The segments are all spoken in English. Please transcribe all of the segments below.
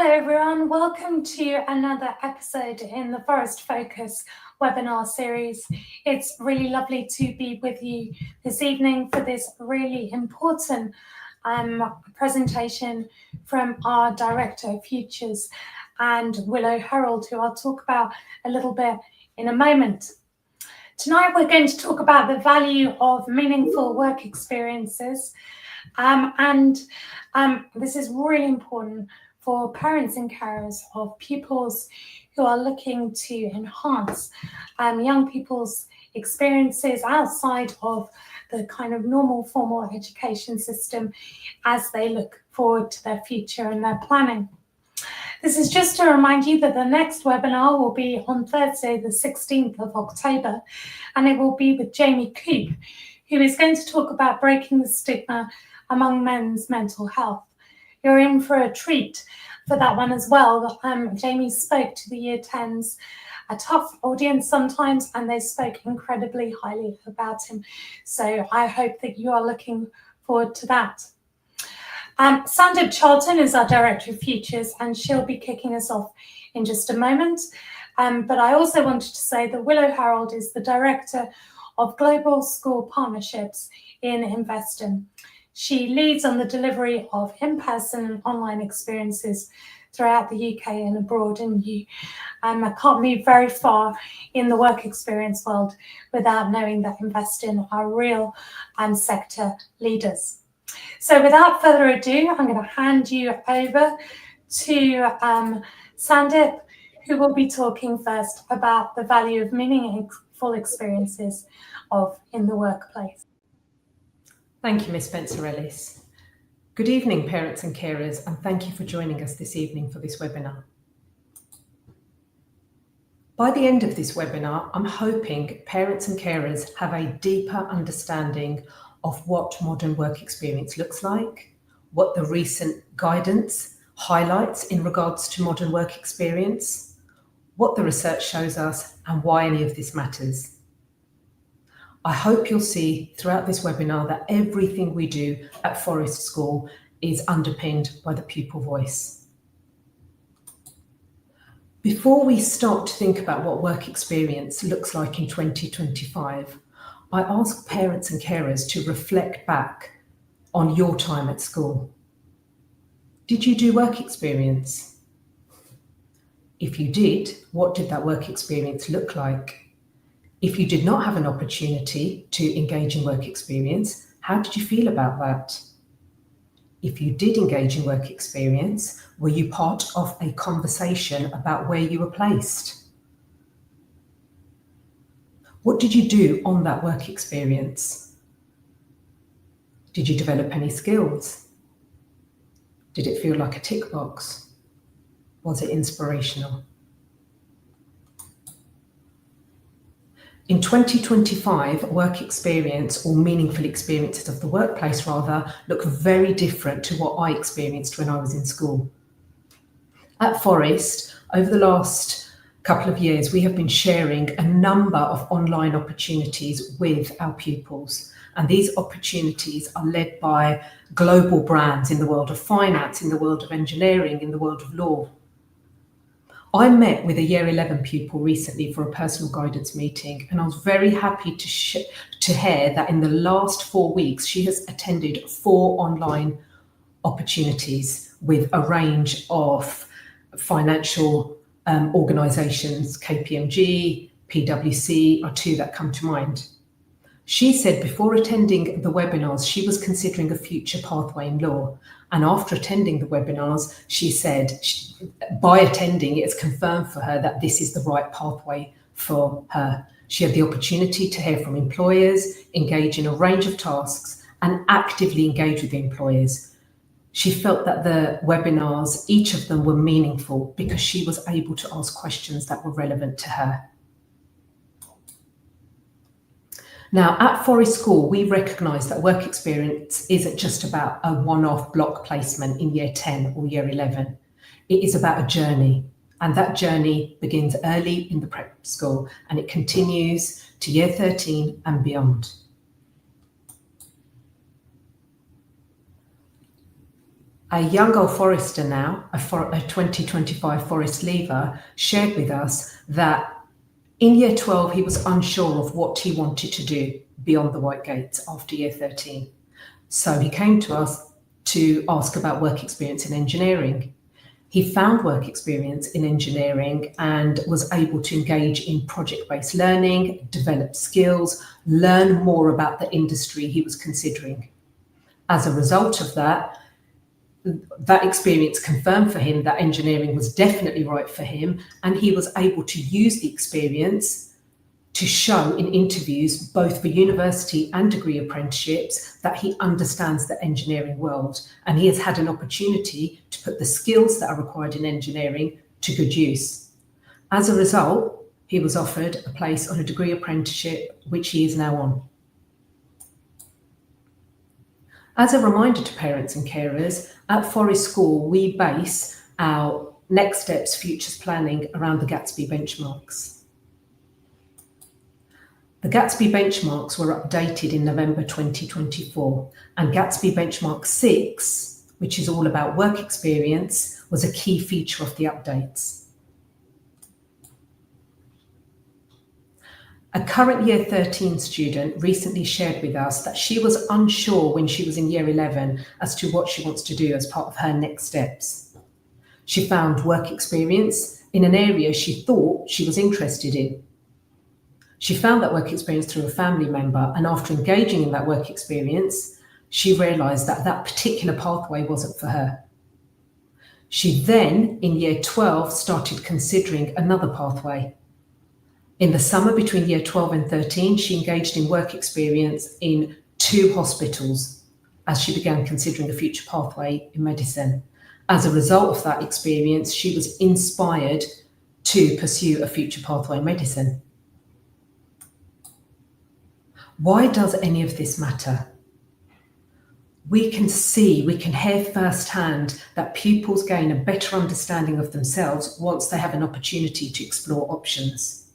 Hello everyone, welcome to another episode in the Forest Focus webinar series. It's really lovely to be with you this evening for this really important presentation from our Director of Futures and Willow Harold, who I'll talk about a little bit in a moment. Tonight we're going to talk about the value of meaningful work experiences this is really important for parents and carers of pupils who are looking to enhance young people's experiences outside of the kind of normal formal education system as they look forward to their future and their planning. This is just to remind you that the next webinar will be on Thursday, the 16th of October, and it will be with Jamie Coop, who is going to talk about breaking the stigma among men's mental health. You're in for a treat for that one as well. Jamie spoke to the Year 10s, a tough audience sometimes, and they spoke incredibly highly about him. So I hope that you are looking forward to that. Sandip Charlton is our Director of Futures, and she'll be kicking us off in just a moment. But I also wanted to say that Willow Harold is the Director of Global School Partnerships in Investon. She leads on the delivery of in-person and online experiences throughout the UK and abroad, and you can't move very far in the work experience world without knowing that Investon are real sector leaders. So without further ado, I'm going to hand you over to Sandip, who will be talking first about the value of meaningful experiences in the workplace. Thank you, Ms. Spencer-Ellis. Good evening, parents and carers, and thank you for joining us this evening for this webinar. By the end of this webinar, I'm hoping parents and carers have a deeper understanding of what modern work experience looks like, what the recent guidance highlights in regards to modern work experience, what the research shows us, and why any of this matters. I hope you'll see throughout this webinar that everything we do at Forest School is underpinned by the pupil voice. Before we start to think about what work experience looks like in 2025, I ask parents and carers to reflect back on your time at school. Did you do work experience? If you did, what did that work experience look like? If you did not have an opportunity to engage in work experience, how did you feel about that? If you did engage in work experience, were you part of a conversation about where you were placed? What did you do on that work experience? Did you develop any skills? Did it feel like a tick box? Was it inspirational? In 2025, work experience, or meaningful experiences of the workplace rather, look very different to what I experienced when I was in school. At Forest, over the last couple of years, we have been sharing a number of online opportunities with our pupils. And these opportunities are led by global brands in the world of finance, in the world of engineering, in the world of law. I met with a Year 11 pupil recently for a personal guidance meeting, and I was very happy to hear that in the last 4 weeks, she has attended 4 online opportunities with a range of financial organisations. KPMG, PwC are 2 that come to mind. She said before attending the webinars, she was considering a future pathway in law. And after attending the webinars, she said by attending, it's confirmed for her that this is the right pathway for her. She had the opportunity to hear from employers, engage in a range of tasks, and actively engage with the employers. She felt that the webinars, each of them were meaningful because she was able to ask questions that were relevant to her. Now, at Forest School, we recognise that work experience isn't just about a one-off block placement in Year 10 or Year 11. It is about a journey, and that journey begins early in the prep school and it continues to Year 13 and beyond. A young old forester now, a 2025 forest leaver, shared with us that in year 12 he was unsure of what he wanted to do beyond the white gates after year 13. So he came to us to ask about work experience in engineering. He found work experience in engineering and was able to engage in project-based learning, develop skills, learn more about the industry he was considering. As a result of that experience confirmed for him that engineering was definitely right for him, and he was able to use the experience to show in interviews, both for university and degree apprenticeships, that he understands the engineering world, and he has had an opportunity to put the skills that are required in engineering to good use. As a result, he was offered a place on a degree apprenticeship, which he is now on. As a reminder to parents and carers, at Forest School, we base our next steps futures planning around the Gatsby benchmarks. The Gatsby benchmarks were updated in November 2024, and Gatsby benchmark 6, which is all about work experience, was a key feature of the updates. A current year 13 student recently shared with us that she was unsure when she was in year 11 as to what she wants to do as part of her next steps. She found work experience in an area she thought she was interested in. She found that work experience through a family member, and after engaging in that work experience, she realised that that particular pathway wasn't for her. She then, in year 12, started considering another pathway. In the summer between year 12 and 13, she engaged in work experience in 2 hospitals as she began considering a future pathway in medicine. As a result of that experience, she was inspired to pursue a future pathway in medicine. Why does any of this matter? We can hear firsthand that pupils gain a better understanding of themselves once they have an opportunity to explore options.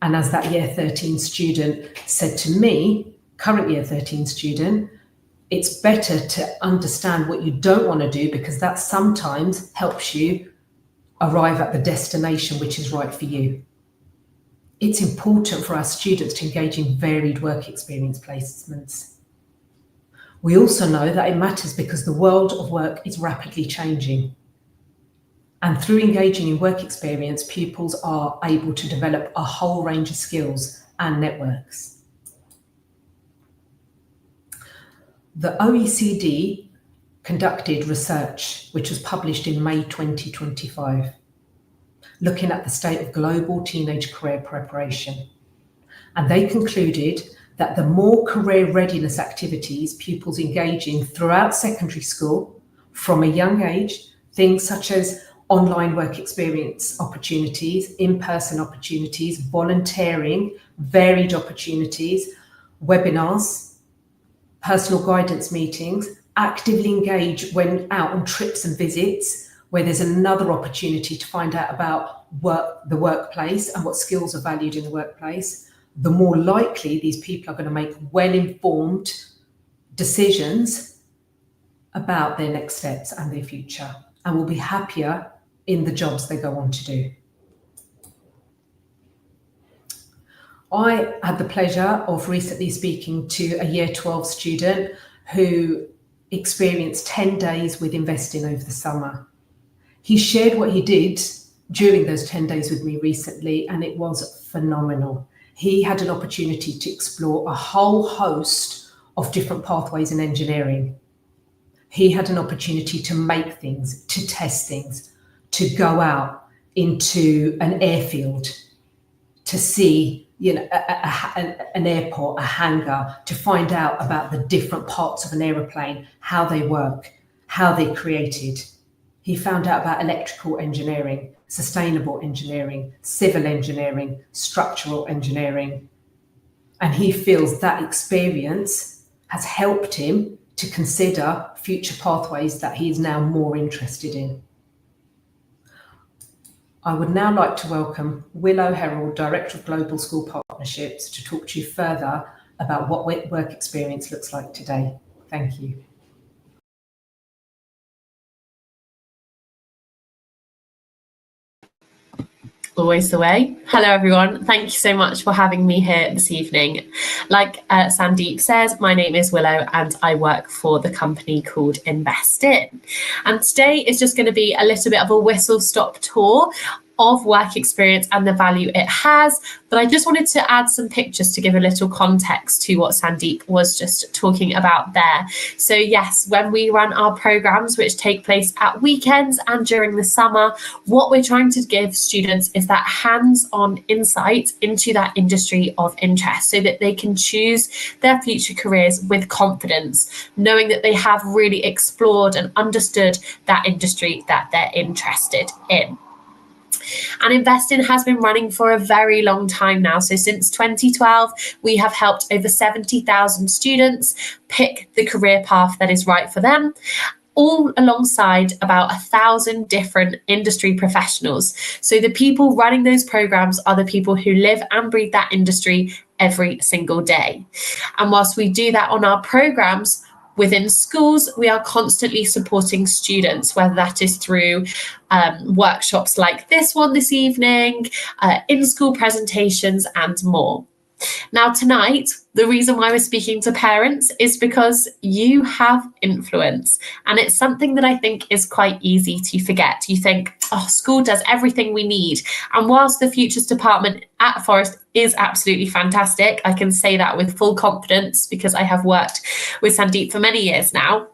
And as that year 13 student said to me, current year 13 student, it's better to understand what you don't want to do, because that sometimes helps you arrive at the destination which is right for you. It's important for our students to engage in varied work experience placements. We also know that it matters because the world of work is rapidly changing. And through engaging in work experience, pupils are able to develop a whole range of skills and networks. The OECD conducted research, which was published in May 2025, looking at the state of global teenage career preparation. And they concluded that the more career readiness activities pupils engage in throughout secondary school from a young age, things such as online work experience opportunities, in-person opportunities, volunteering, varied opportunities, webinars, personal guidance meetings, actively engage when out on trips and visits, where there's another opportunity to find out about the workplace and what skills are valued in the workplace, the more likely these people are going to make well-informed decisions about their next steps and their future, and will be happier in the jobs they go on to do. I had the pleasure of recently speaking to a year 12 student who experienced 10 days with investing over the summer. He shared what he did during those 10 days with me recently, and it was phenomenal. He had an opportunity to explore a whole host of different pathways in engineering. He had an opportunity to make things, to test things, to go out into an airfield, to see an airport, a hangar, to find out about the different parts of an aeroplane, how they work, how they're created. He found out about electrical engineering, sustainable engineering, civil engineering, structural engineering. And he feels that experience has helped him to consider future pathways that he is now more interested in. I would now like to welcome Willow Herald, Director of Global School Partnerships, to talk to you further about what work experience looks like today. Thank you. Always the way. Hello, everyone. Thank you so much for having me here this evening. Like Sandip says, my name is Willow and I work for the company called Invest In. And today is just going to be a little bit of a whistle-stop tour of work experience and the value it has. But I just wanted to add some pictures to give a little context to what Sandip was just talking about there. So yes, when we run our programs, which take place at weekends and during the summer, what we're trying to give students is that hands-on insight into that industry of interest so that they can choose their future careers with confidence, knowing that they have really explored and understood that industry that they're interested in. And Invest In has been running for a very long time now. So since 2012, we have helped over 70,000 students pick the career path that is right for them, all alongside about 1,000 different industry professionals. So the people running those programs are the people who live and breathe that industry every single day. And whilst we do that on our programs, within schools, we are constantly supporting students, whether that is through workshops like this one this evening, in-school presentations, and more. Now, tonight, the reason why we're speaking to parents is because you have influence, and it's something that I think is quite easy to forget. You think, oh, school does everything we need. And whilst the Futures Department at Forest is absolutely fantastic, I can say that with full confidence because I have worked with Sandip for many years now.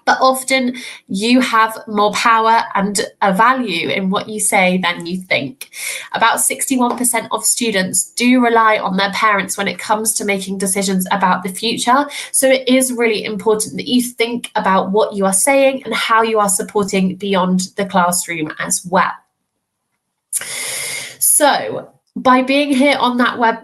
But often you have more power and a value in what you say than you think. About 61% of students do rely on their parents when it comes to making decisions about the future. So it is really important that you think about what you are saying and how you are supporting beyond the classroom as well. So by being here on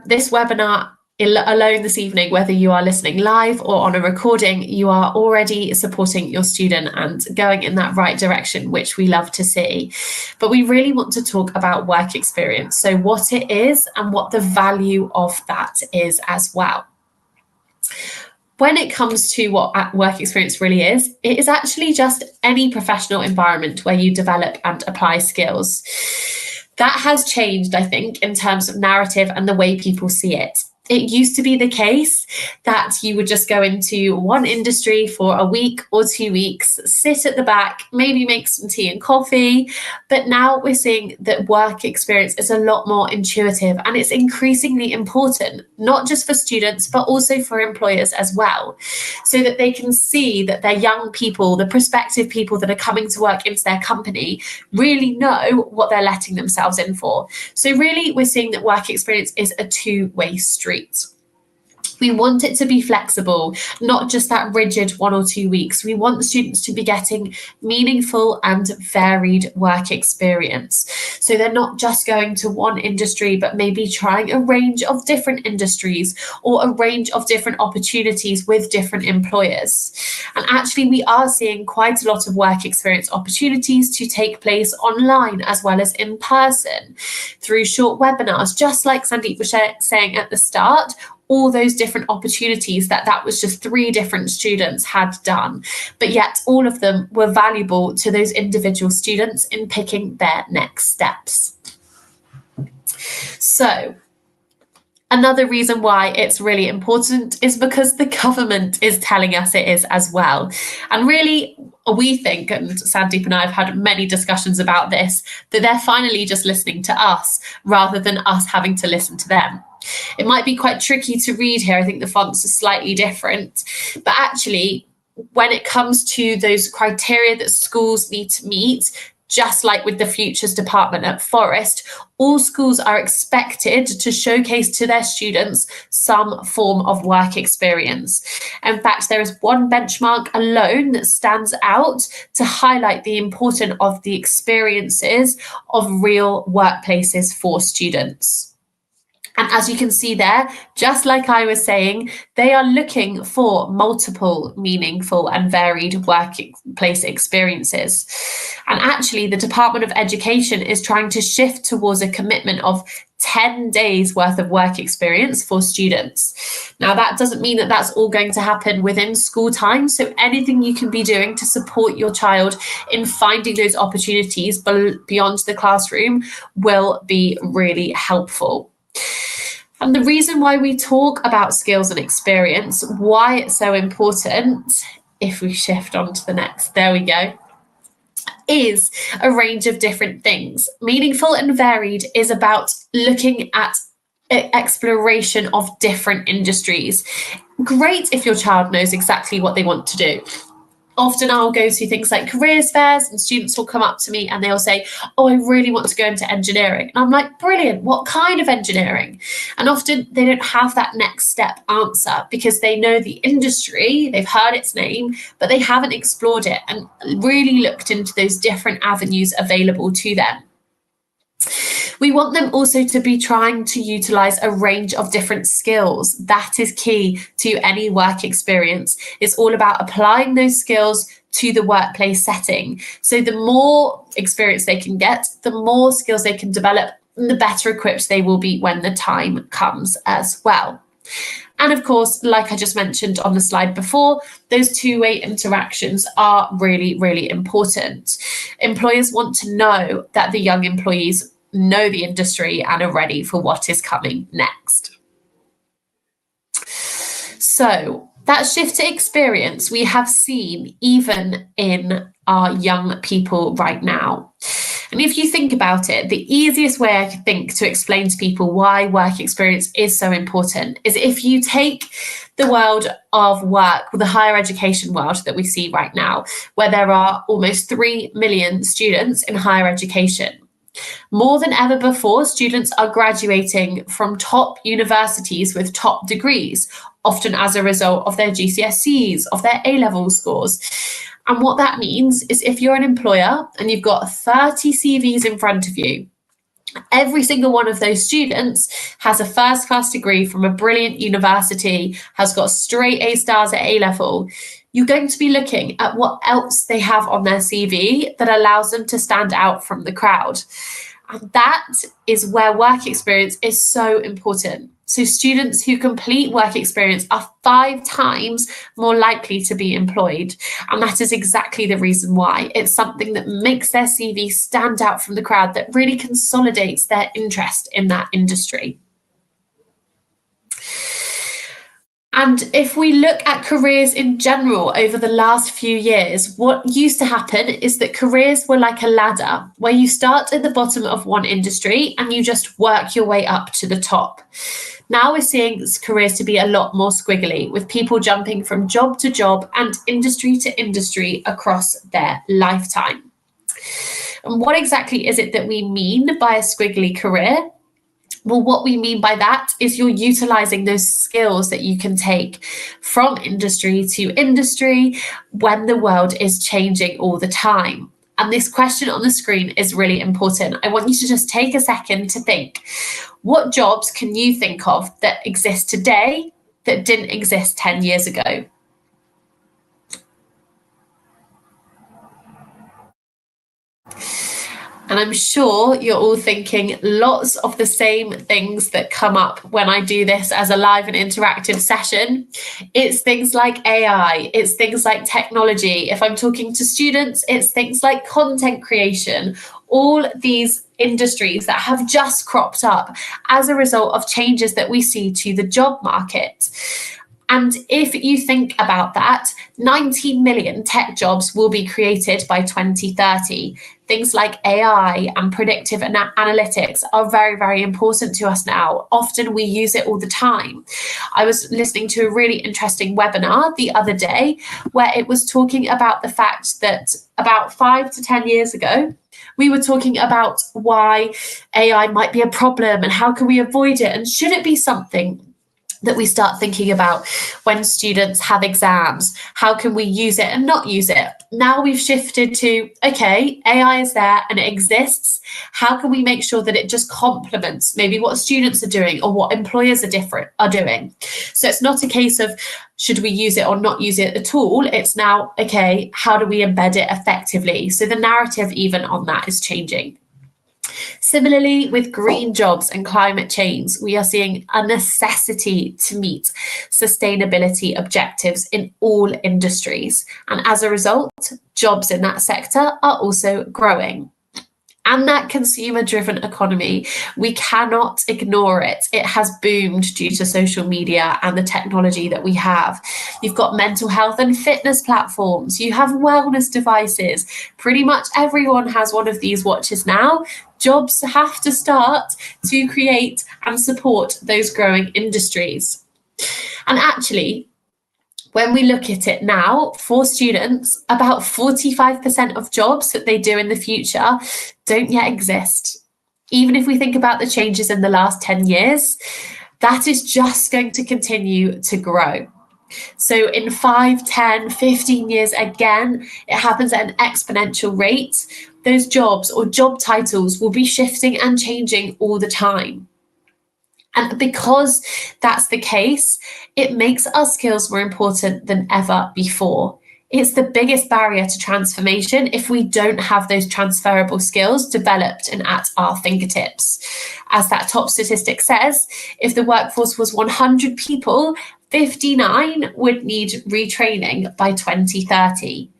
this webinar alone this evening, whether you are listening live or on a recording, you are already supporting your student and going in that right direction, which we love to see. But we really want to talk about work experience, so what it is and what the value of that is as well. When it comes to what work experience really is, it is actually just any professional environment where you develop and apply skills. That has changed, I think, in terms of narrative and the way people see it. It used to be the case that you would just go into one industry for a week or 2 weeks, sit at the back, maybe make some tea and coffee. But now we're seeing that work experience is a lot more intuitive, and it's increasingly important, not just for students, but also for employers as well, so that they can see that their young people, the prospective people that are coming to work into their company, really know what they're letting themselves in for. So really, we're seeing that work experience is a two-way street. We want it to be flexible, not just that rigid 1 or 2 weeks. We want the students to be getting meaningful and varied work experience. So they're not just going to one industry, but maybe trying a range of different industries or a range of different opportunities with different employers. And actually, we are seeing quite a lot of work experience opportunities to take place online as well as in person through short webinars, just like Sandip was saying at the start. All those different opportunities that was just 3 different students had done, but yet all of them were valuable to those individual students in picking their next steps. So another reason why it's really important is because the government is telling us it is as well. And really, we think, and Sandip and I have had many discussions about this, that they're finally just listening to us rather than us having to listen to them. It might be quite tricky to read here. I think the fonts are slightly different, but actually, when it comes to those criteria that schools need to meet, just like with the Futures Department at Forest, all schools are expected to showcase to their students some form of work experience. In fact, there is one benchmark alone that stands out to highlight the importance of the experiences of real workplaces for students. And as you can see there, just like I was saying, they are looking for multiple meaningful and varied workplace experiences. And actually, the Department of Education is trying to shift towards a commitment of 10 days worth of work experience for students. Now, that doesn't mean that that's all going to happen within school time. So anything you can be doing to support your child in finding those opportunities beyond the classroom will be really helpful. And the reason why we talk about skills and experience, why it's so important, if we shift on to the next, there we go, is a range of different things. Meaningful and varied is about looking at exploration of different industries. Great if your child knows exactly what they want to do. Often I'll go to things like careers fairs and students will come up to me and they'll say, oh, I really want to go into engineering. And I'm like, brilliant, what kind of engineering? And often they don't have that next step answer because they know the industry, they've heard its name, but they haven't explored it and really looked into those different avenues available to them. We want them also to be trying to utilize a range of different skills. That is key to any work experience. It's all about applying those skills to the workplace setting. So the more experience they can get, the more skills they can develop, the better equipped they will be when the time comes as well. And of course, like I just mentioned on the slide before, those two-way interactions are really, really important. Employers want to know that the young employees know the industry and are ready for what is coming next. So that shift to experience we have seen even in our young people right now. And if you think about it, the easiest way I could think to explain to people why work experience is so important is if you take the world of work, the higher education world that we see right now, where there are almost 3 million students in higher education. More than ever before, students are graduating from top universities with top degrees, often as a result of their GCSEs, of their A-level scores. And what that means is if you're an employer and you've got 30 CVs in front of you, every single one of those students has a first-class degree from a brilliant university, has got straight A stars at A-level. You're going to be looking at what else they have on their CV that allows them to stand out from the crowd. And that is where work experience is so important. So students who complete work experience are 5 times more likely to be employed. And that is exactly the reason why. It's something that makes their CV stand out from the crowd, that really consolidates their interest in that industry. And if we look at careers in general over the last few years, what used to happen is that careers were like a ladder where you start at the bottom of one industry and you just work your way up to the top. Now we're seeing careers to be a lot more squiggly, with people jumping from job to job and industry to industry across their lifetime. And what exactly is it that we mean by a squiggly career? Well, what we mean by that is you're utilizing those skills that you can take from industry to industry when the world is changing all the time. And this question on the screen is really important. I want you to just take a second to think, what jobs can you think of that exist today that didn't exist 10 years ago? And I'm sure you're all thinking lots of the same things that come up when I do this as a live and interactive session. It's things like AI, it's things like technology. If I'm talking to students, it's things like content creation, all these industries that have just cropped up as a result of changes that we see to the job market. And if you think about that, 19 million tech jobs will be created by 2030. Things like AI and predictive analytics are very, very important to us now. Often we use it all the time. I was listening to a really interesting webinar the other day where it was talking about the fact that about 5 to 10 years ago, we were talking about why AI might be a problem and how can we avoid it and should it be something that we start thinking about when students have exams. How can we use it and not use it? Now we've shifted to, okay, AI is there and it exists. How can we make sure that it just complements maybe what students are doing or what employers are doing? So it's not a case of should we use it or not use it at all? It's now, okay, how do we embed it effectively? So the narrative even on that is changing. Similarly, with green jobs and climate change, we are seeing a necessity to meet sustainability objectives in all industries. And as a result, jobs in that sector are also growing. And that consumer-driven economy, we cannot ignore it. It has boomed due to social media and the technology that we have. You've got mental health and fitness platforms. You have wellness devices. Pretty much everyone has one of these watches now. Jobs have to start to create and support those growing industries. And actually, when we look at it now, for students, about 45% of jobs that they do in the future don't yet exist. Even if we think about the changes in the last 10 years, that is just going to continue to grow. So in 5, 10, 15 years, again, it happens at an exponential rate. Those jobs or job titles will be shifting and changing all the time. And because that's the case, it makes our skills more important than ever before. It's the biggest barrier to transformation if we don't have those transferable skills developed and at our fingertips. As that top statistic says, if the workforce was 100 people, 59 would need retraining by 2030.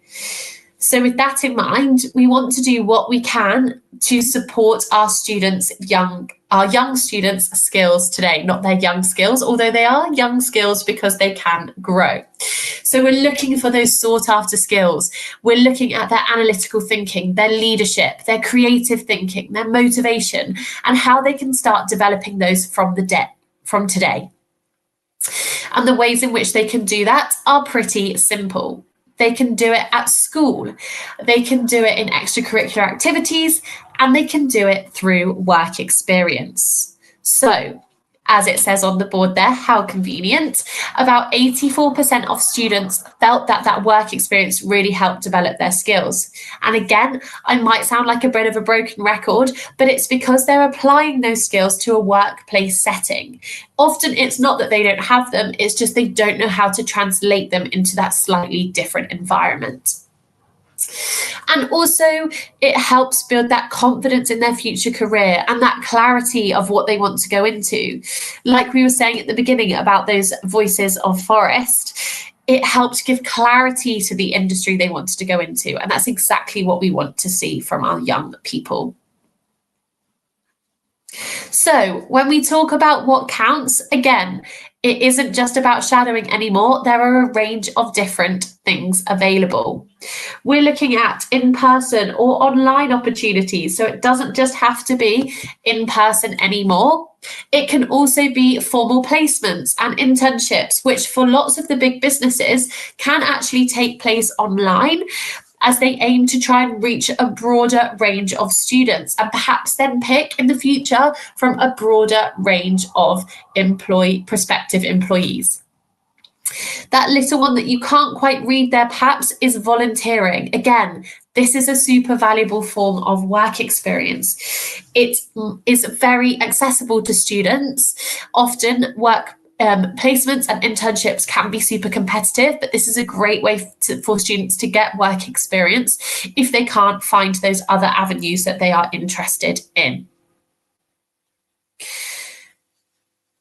So with that in mind, we want to do what we can to support our young students' skills today, not their young skills, although they are young skills because they can grow. So we're looking for those sought after skills. We're looking at their analytical thinking, their leadership, their creative thinking, their motivation, and how they can start developing those from today. And the ways in which they can do that are pretty simple. They can do it at school, they can do it in extracurricular activities, and they can do it through work experience. So, as it says on the board there, how convenient. About 84% of students felt that work experience really helped develop their skills. And again, I might sound like a bit of a broken record, but it's because they're applying those skills to a workplace setting. Often it's not that they don't have them, it's just they don't know how to translate them into that slightly different environment. And also, it helps build that confidence in their future career and that clarity of what they want to go into. Like we were saying at the beginning about those voices of Forest, it helped give clarity to the industry they wanted to go into. And that's exactly what we want to see from our young people. So when we talk about what counts, again, it isn't just about shadowing anymore. There are a range of different things available. We're looking at in-person or online opportunities. So it doesn't just have to be in person anymore. It can also be formal placements and internships, which for lots of the big businesses can actually take place online, as they aim to try and reach a broader range of students and perhaps then pick in the future from a broader range of prospective employees. That little one that you can't quite read there perhaps is volunteering. Again, this is a super valuable form of work experience. It is very accessible to students. Often work placements and internships can be super competitive, but this is a great way for students to get work experience if they can't find those other avenues that they are interested in.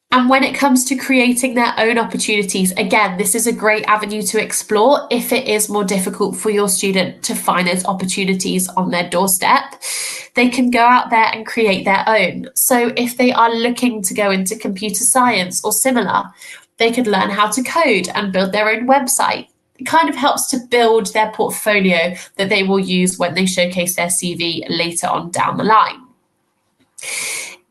And when it comes to creating their own opportunities, again, this is a great avenue to explore if it is more difficult for your student to find those opportunities on their doorstep. They can go out there and create their own. So if they are looking to go into computer science or similar, they could learn how to code and build their own website. It kind of helps to build their portfolio that they will use when they showcase their CV later on down the line.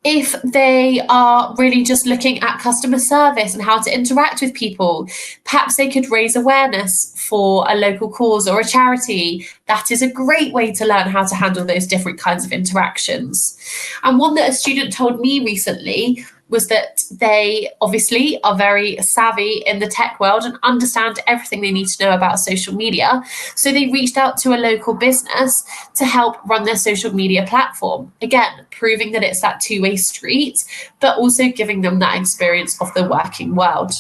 If they are really just looking at customer service and how to interact with people, perhaps they could raise awareness for a local cause or a charity. That is a great way to learn how to handle those different kinds of interactions. And one that a student told me recently was that they obviously are very savvy in the tech world and understand everything they need to know about social media. So they reached out to a local business to help run their social media platform. Again, proving that it's that two-way street, but also giving them that experience of the working world.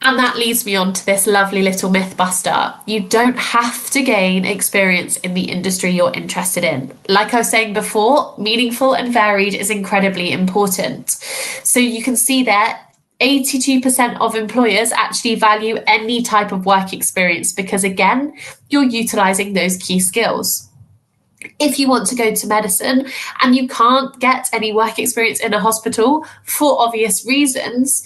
And that leads me on to this lovely little myth buster. You don't have to gain experience in the industry you're interested in. Like I was saying before, meaningful and varied is incredibly important. So you can see there, 82% of employers actually value any type of work experience because, again, you're utilizing those key skills. If you want to go to medicine and you can't get any work experience in a hospital for obvious reasons,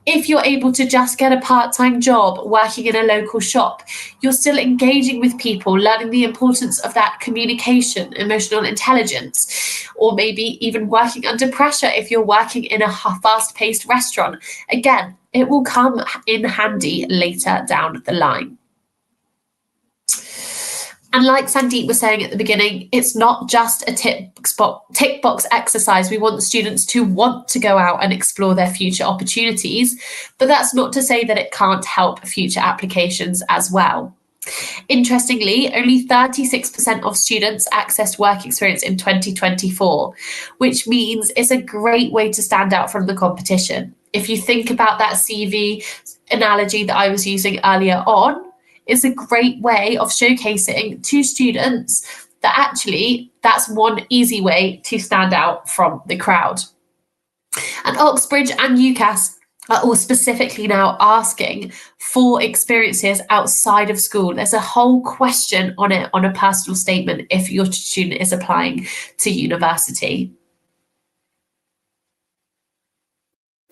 if you're able to just get a part-time job working in a local shop, you're still engaging with people, learning the importance of that communication, emotional intelligence, or maybe even working under pressure if you're working in a fast-paced restaurant. Again, it will come in handy later down the line. And like Sandip was saying at the beginning, it's not just a tick box exercise. We want the students to want to go out and explore their future opportunities, but that's not to say that it can't help future applications as well. Interestingly, only 36% of students accessed work experience in 2024, which means it's a great way to stand out from the competition. If you think about that CV analogy that I was using earlier on, is a great way of showcasing to students that actually that's one easy way to stand out from the crowd. And Oxbridge and UCAS are all specifically now asking for experiences outside of school. There's a whole question on it on a personal statement if your student is applying to university.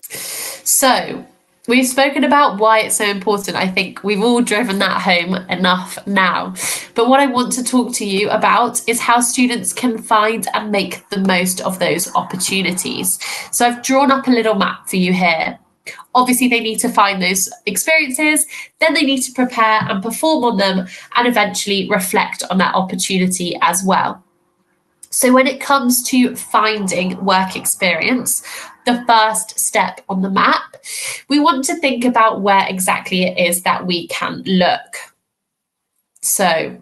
So, we've spoken about why it's so important. I think we've all driven that home enough now. But what I want to talk to you about is how students can find and make the most of those opportunities. So I've drawn up a little map for you here. Obviously, they need to find those experiences, then they need to prepare and perform on them, and eventually reflect on that opportunity as well. So when it comes to finding work experience, the first step on the map, we want to think about where exactly it is that we can look. So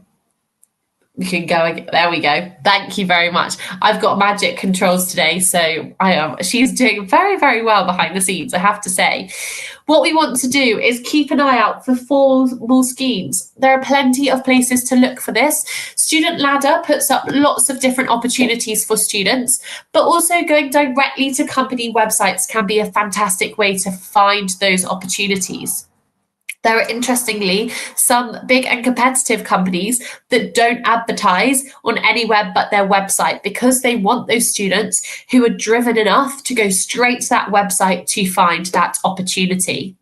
we can go, there we go. Thank you very much. I've got magic controls today, so she's doing very, very well behind the scenes, I have to say. What we want to do is keep an eye out for formal schemes. There are plenty of places to look for this. Student Ladder puts up lots of different opportunities for students, but also going directly to company websites can be a fantastic way to find those opportunities. There are, interestingly, some big and competitive companies that don't advertise on anywhere but their website because they want those students who are driven enough to go straight to that website to find that opportunity.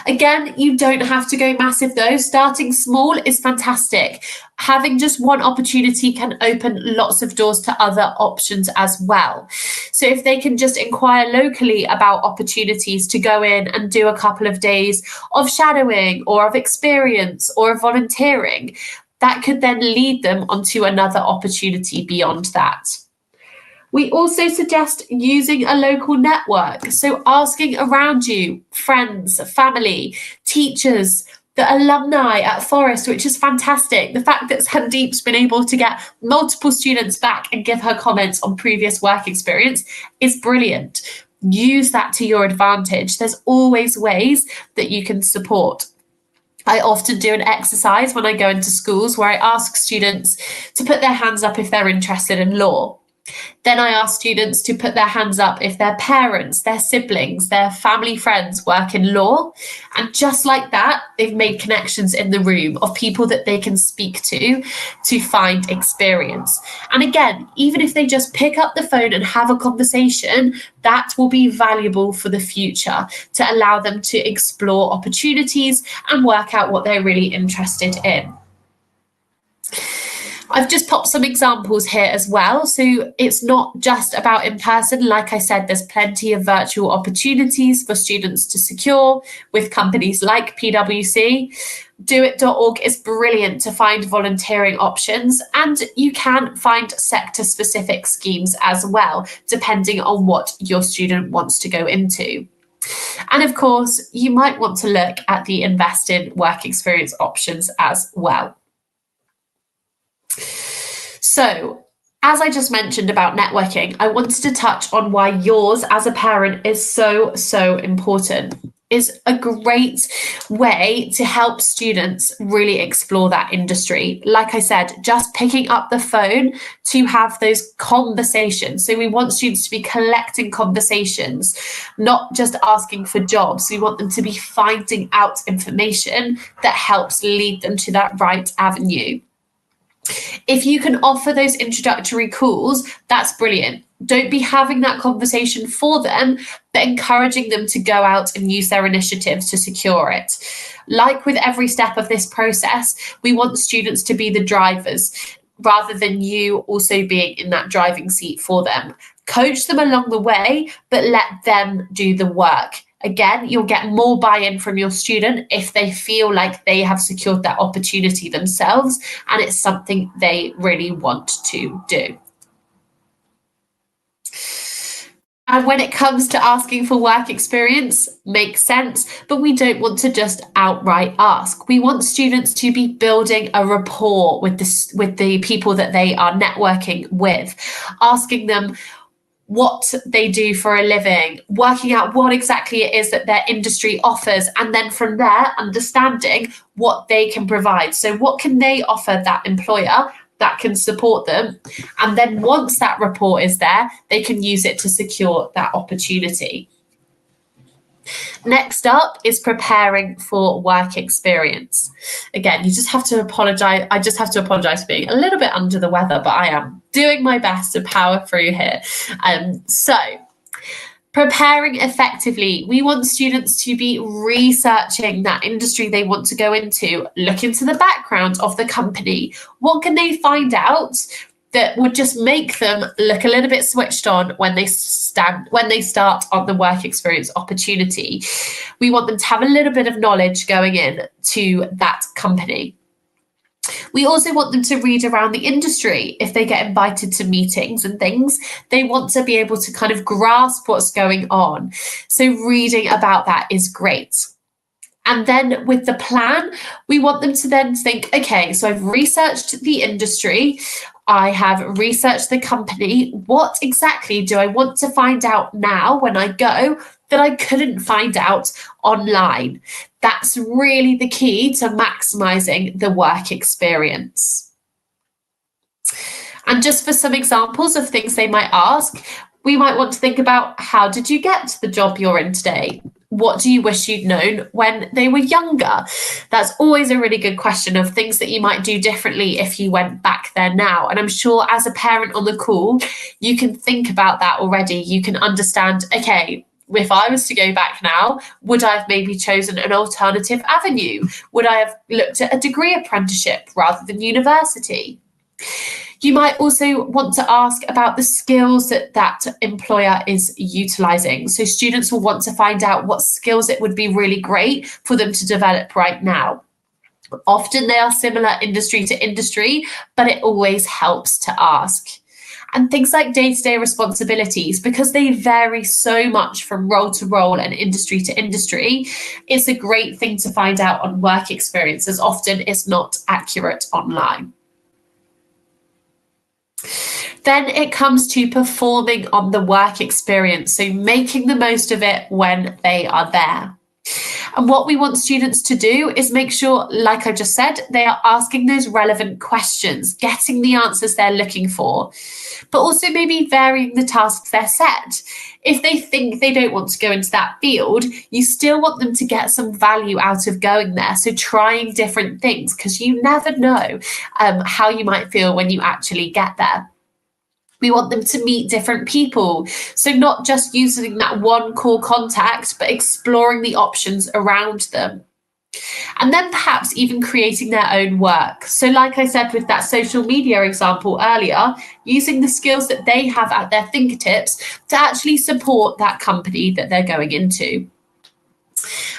Again, you don't have to go massive though. Starting small is fantastic. Having just one opportunity can open lots of doors to other options as well. So if they can just inquire locally about opportunities to go in and do a couple of days of shadowing or of experience or of volunteering, that could then lead them onto another opportunity beyond that. We also suggest using a local network, so asking around you, friends, family, teachers, the alumni at Forest, which is fantastic. The fact that Sandip's been able to get multiple students back and give her comments on previous work experience is brilliant. Use that to your advantage. There's always ways that you can support. I often do an exercise when I go into schools where I ask students to put their hands up if they're interested in law. Then I ask students to put their hands up if their parents, their siblings, their family friends work in law. And just like that, they've made connections in the room of people that they can speak to find experience. And again, even if they just pick up the phone and have a conversation, that will be valuable for the future to allow them to explore opportunities and work out what they're really interested in. I've just popped some examples here as well. So it's not just about in person. Like I said, there's plenty of virtual opportunities for students to secure with companies like PwC. doit.org is brilliant to find volunteering options, and you can find sector specific schemes as well, depending on what your student wants to go into. And of course, you might want to look at the Invest in work experience options as well. So, as I just mentioned about networking, I wanted to touch on why yours as a parent is so important. It's a great way to help students really explore that industry. Like I said, just picking up the phone to have those conversations. So we want students to be collecting conversations, not just asking for jobs. We want them to be finding out information that helps lead them to that right avenue. If you can offer those introductory calls, that's brilliant. Don't be having that conversation for them, but encouraging them to go out and use their initiatives to secure it. Like with every step of this process, we want students to be the drivers rather than you also being in that driving seat for them. Coach them along the way, but let them do the work. Again, you'll get more buy-in from your student if they feel like they have secured that opportunity themselves and it's something they really want to do. And when it comes to asking for work experience, makes sense, but we don't want to just outright ask. We want students to be building a rapport with the people that they are networking with, asking them what they do for a living, working out what exactly it is that their industry offers, and then from there, understanding what they can provide. So what can they offer that employer that can support them? And then once that rapport is there, they can use it to secure that opportunity. Next up is preparing for work experience. Again, you just have to apologize. I just have to apologize for being a little bit under the weather, but I am doing my best to power through here. So preparing effectively, we want students to be researching that industry they want to go into, look into the background of the company. What can they find out that would just make them look a little bit switched on when they start on the work experience opportunity? We want them to have a little bit of knowledge going in to that company. We also want them to read around the industry. If they get invited to meetings and things, they want to be able to kind of grasp what's going on. So reading about that is great. And then with the plan, we want them to then think, okay, so I've researched the industry, I have researched the company. What exactly do I want to find out now when I go that I couldn't find out online? That's really the key to maximizing the work experience. And just for some examples of things they might ask, we might want to think about, how did you get to the job you're in today? What do you wish you'd known when they were younger? That's always a really good question of things that you might do differently if you went back there now. And I'm sure as a parent on the call, you can think about that already. You can understand, okay, if I was to go back now, would I have maybe chosen an alternative avenue? Would I have looked at a degree apprenticeship rather than university? You might also want to ask about the skills that employer is utilising. So students will want to find out what skills it would be really great for them to develop right now. Often they are similar industry to industry, but it always helps to ask. And things like day-to-day responsibilities, because they vary so much from role to role and industry to industry, it's a great thing to find out on work experience, as often it's not accurate online. Then it comes to performing on the work experience, so making the most of it when they are there. And what we want students to do is make sure, like I just said, they are asking those relevant questions, getting the answers they're looking for, but also maybe varying the tasks they're set. If they think they don't want to go into that field, you still want them to get some value out of going there. So trying different things, because you never know how you might feel when you actually get there. We want them to meet different people. So not just using that one core contact, but exploring the options around them. And then perhaps even creating their own work. So like I said with that social media example earlier, using the skills that they have at their fingertips to actually support that company that they're going into.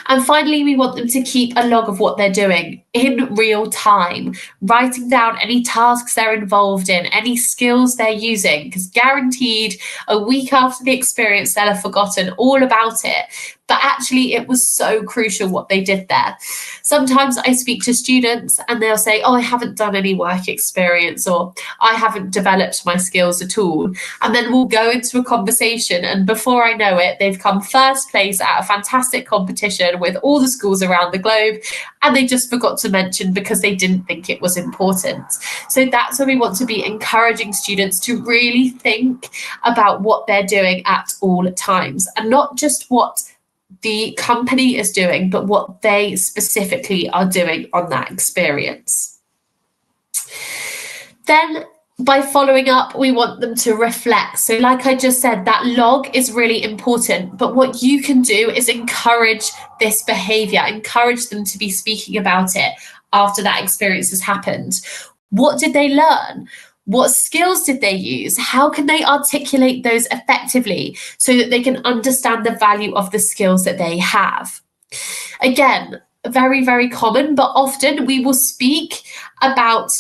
And finally, we want them to keep a log of what they're doing in real time, writing down any tasks they're involved in, any skills they're using, because guaranteed a week after the experience, they'll have forgotten all about it. But actually, it was so crucial what they did there. Sometimes I speak to students and they'll say, oh, I haven't done any work experience, or I haven't developed my skills at all. And then we'll go into a conversation, and before I know it, they've come first place at a fantastic competition with all the schools around the globe, and they just forgot to mention because they didn't think it was important. So that's where we want to be encouraging students to really think about what they're doing at all times, and not just what the company is doing, but what they specifically are doing on that experience. Then by following up, we want them to reflect. So like I just said, that log is really important, but what you can do is encourage this behavior, encourage them to be speaking about it after that experience has happened. What did they learn? What skills did they use? How can they articulate those effectively so that they can understand the value of the skills that they have? Again, very, very common, but often we will speak about,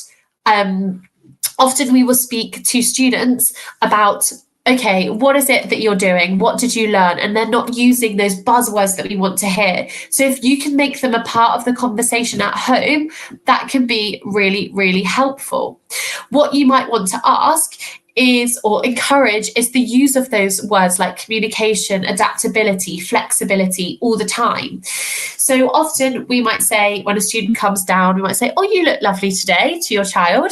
often we will speak to students about, okay, what is it that you're doing? What did you learn? And they're not using those buzzwords that we want to hear. So if you can make them a part of the conversation at home, that can be really, really helpful. What you might want to ask is, or encourage, is the use of those words like communication, adaptability, flexibility all the time. So often we might say, when a student comes down, we might say, oh, you look lovely today, to your child.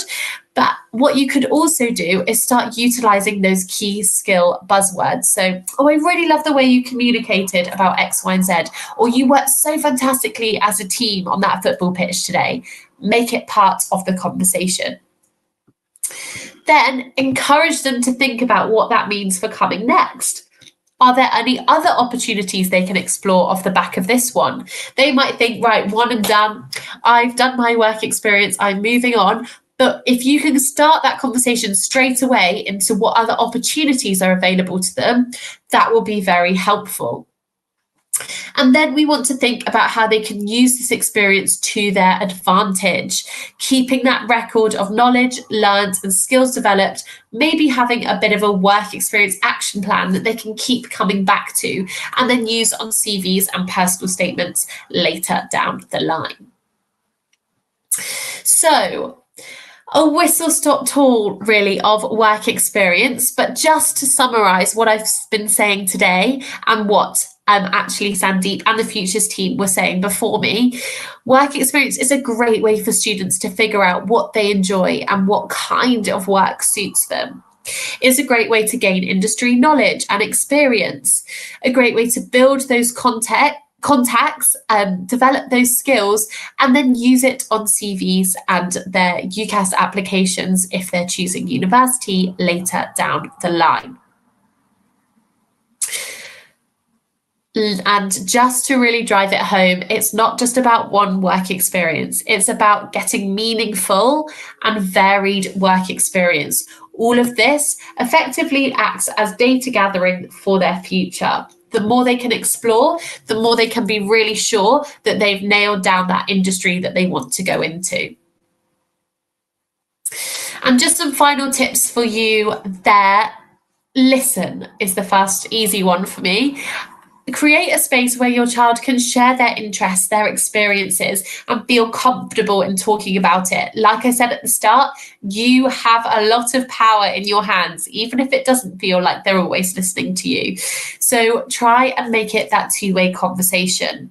But what you could also do is start utilizing those key skill buzzwords. So, oh, I really love the way you communicated about X, Y, and Z, or you worked so fantastically as a team on that football pitch today. Make it part of the conversation. Then encourage them to think about what that means for coming next. Are there any other opportunities they can explore off the back of this one? They might think, right, one and done. I've done my work experience. I'm moving on. But if you can start that conversation straight away into what other opportunities are available to them, that will be very helpful. And then we want to think about how they can use this experience to their advantage, keeping that record of knowledge learned and skills developed, maybe having a bit of a work experience action plan that they can keep coming back to and then use on CVs and personal statements later down the line. So, a whistle-stop tour, really, of work experience. But just to summarise what I've been saying today and what actually Sandip and the Futures team were saying before me, work experience is a great way for students to figure out what they enjoy and what kind of work suits them. It's a great way to gain industry knowledge and experience, a great way to build those contacts, develop those skills, and then use it on CVs and their UCAS applications if they're choosing university later down the line. And just to really drive it home, it's not just about one work experience. It's about getting meaningful and varied work experience. All of this effectively acts as data gathering for their future. The more they can explore, the more they can be really sure that they've nailed down that industry that they want to go into. And just some final tips for you there. Listen is the first easy one for me. Create a space where your child can share their interests, their experiences, and feel comfortable in talking about it. Like I said at the start, you have a lot of power in your hands, even if it doesn't feel like they're always listening to you. So try and make it that two-way conversation.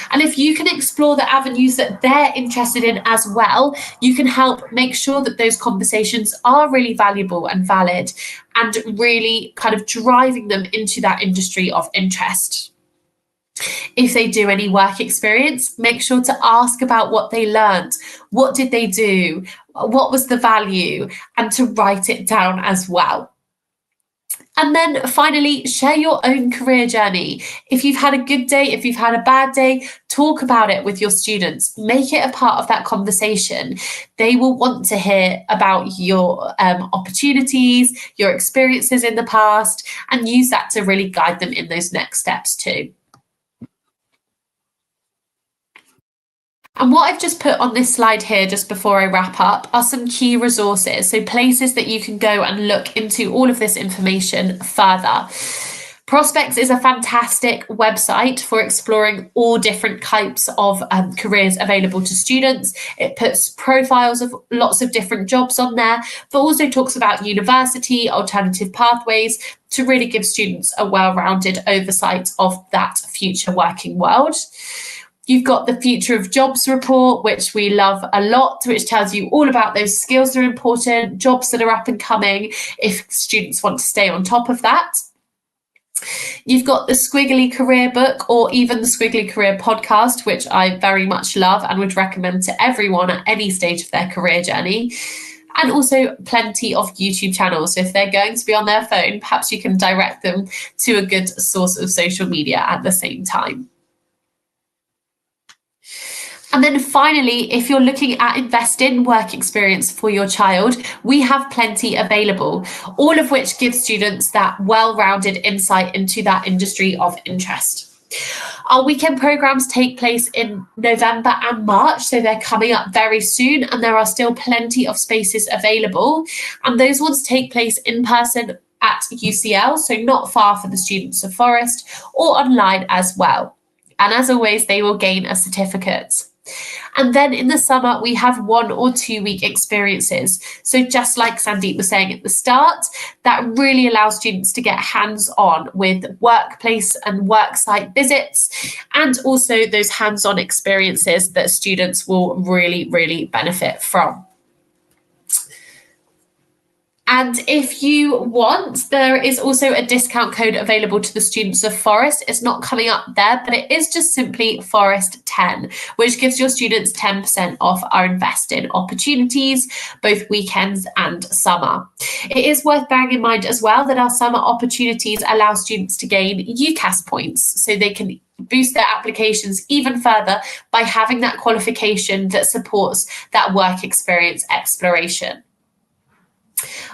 And if you can explore the avenues that they're interested in as well, you can help make sure that those conversations are really valuable and valid and really kind of driving them into that industry of interest. If they do any work experience, make sure to ask about what they learned. What did they do? What was the value? And to write it down as well. And then finally, share your own career journey. If you've had a good day, if you've had a bad day, talk about it with your students. Make it a part of that conversation. They will want to hear about your opportunities, your experiences in the past, and use that to really guide them in those next steps too. And what I've just put on this slide here, just before I wrap up, are some key resources. So places that you can go and look into all of this information further. Prospects is a fantastic website for exploring all different types of careers available to students. It puts profiles of lots of different jobs on there, but also talks about university, alternative pathways, to really give students a well-rounded oversight of that future working world. You've got the Future of Jobs report, which we love a lot, which tells you all about those skills that are important, jobs that are up and coming, if students want to stay on top of that. You've got the Squiggly Career book, or even the Squiggly Career podcast, which I very much love and would recommend to everyone at any stage of their career journey. And also plenty of YouTube channels. So if they're going to be on their phone, perhaps you can direct them to a good source of social media at the same time. And then finally, if you're looking at Invest In work experience for your child, we have plenty available, all of which gives students that well-rounded insight into that industry of interest. Our weekend programs take place in November and March, so they're coming up very soon, and there are still plenty of spaces available. And those ones take place in person at UCL, so not far for the students of Forest, or online as well. And as always, they will gain a certificate. And then in the summer, we have 1 or 2 week experiences. So just like Sandip was saying at the start, that really allows students to get hands-on with workplace and worksite visits, and also those hands-on experiences that students will really, really benefit from. And if you want, there is also a discount code available to the students of Forest. It's not coming up there, but it is just simply Forest 10, which gives your students 10% off our Invest In opportunities, both weekends and summer. It is worth bearing in mind as well that our summer opportunities allow students to gain UCAS points, so they can boost their applications even further by having that qualification that supports that work experience exploration.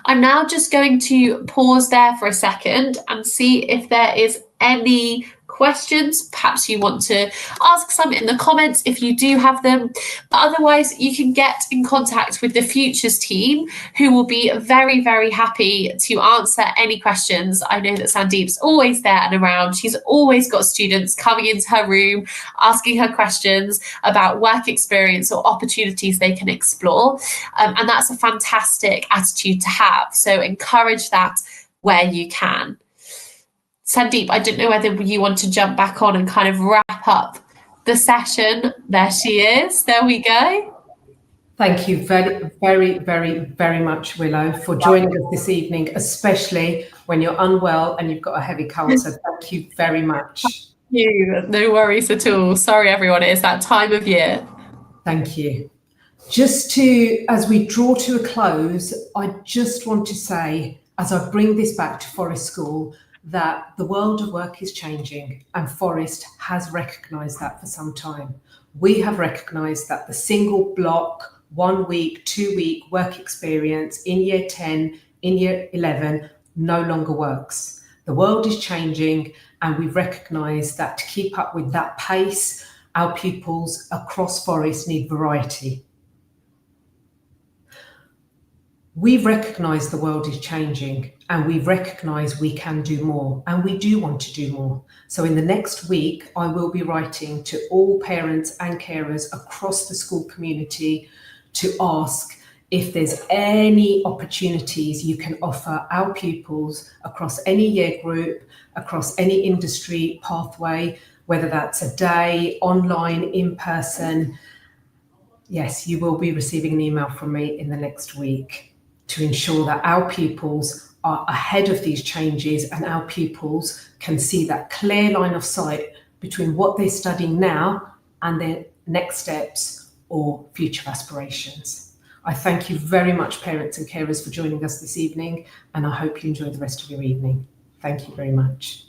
I'm now just going to pause there for a second and see if there is any questions. Perhaps you want to ask some in the comments if you do have them, but otherwise you can get in contact with the Futures team, who will be very, very happy to answer any questions. I know that Sandip's always there and around. She's always got students coming into her room asking her questions about work experience or opportunities they can explore, and that's a fantastic attitude to have. So encourage that where you can. Sandip, I didn't know whether you want to jump back on and kind of wrap up the session. There she is. There we go. Thank you very, very, very, very much, Willow, for joining us this evening, especially when you're unwell and you've got a heavy cold. So thank you very much. Thank you. No worries at all. Sorry, everyone. It is that time of year. Thank you. Just to, as we draw to a close, I just want to say, as I bring this back to Forest School, that the world of work is changing, and Forest has recognised that for some time. We have recognised that the single block, 1 week, 2 week work experience in year 10, in year 11, no longer works. The world is changing, and we've recognised that to keep up with that pace, our pupils across Forest need variety. We've recognised the world is changing, and we've recognised we can do more, and we do want to do more. So in the next week, I will be writing to all parents and carers across the school community to ask if there's any opportunities you can offer our pupils across any year group, across any industry pathway, whether that's a day, online, in person. Yes, you will be receiving an email from me in the next week to ensure that our pupils are ahead of these changes, and our pupils can see that clear line of sight between what they're studying now and their next steps or future aspirations. I thank you very much, parents and carers, for joining us this evening, and I hope you enjoy the rest of your evening. Thank you very much.